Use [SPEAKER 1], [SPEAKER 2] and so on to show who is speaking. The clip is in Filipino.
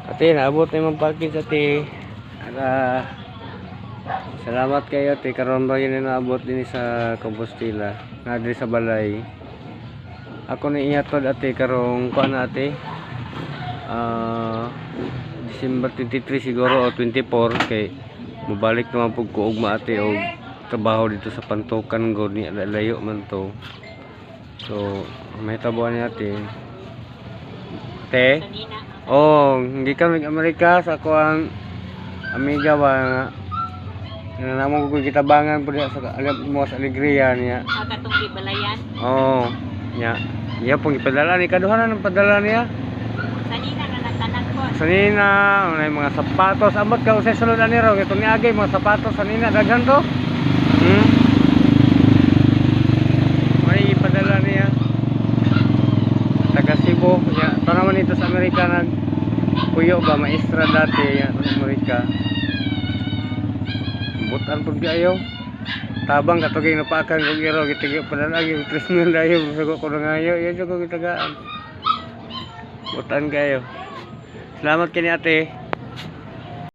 [SPEAKER 1] Ate, naabot na yung package ate. Salamat kayo ate. Karon ba yun naabot din sa Compostela. Nadiri sa balay. Ako na ihatod ate karong kuan na ate. December 23 siguro o 24 kay mabalik naman pug ko ugma ate og trabaho dito sa Pantukan gud ni layo man to. So, may tabuan ni ate. Ate? Oh, hindi ka mag-Amerika sa ako ang amiga ba nga. Nanamong ko kitabangan po sa alam mo sa alegria niya.
[SPEAKER 2] Katong gibalayan.
[SPEAKER 1] Oh, nya. Iya pong ipadala ni kaduhanan ng padala niya.
[SPEAKER 2] Sanina na nagtanan ko.
[SPEAKER 1] Sanina, may mga sapatos. Abot ka usay sulod ani ro ito ni agay mga sapatos sanina daghan to. May ipadala niya. Taga Cebu, ya. Ito naman ito sa Amerika nag puyo ba maestra dati ya sa Amerika. Butan pud kayo. Tabang katugay na pakan kog iro gitigyo padala gyud Christmas dayo sugo ko ngayo ya ko gitagaan. Butan kayo. Salamat kini ate.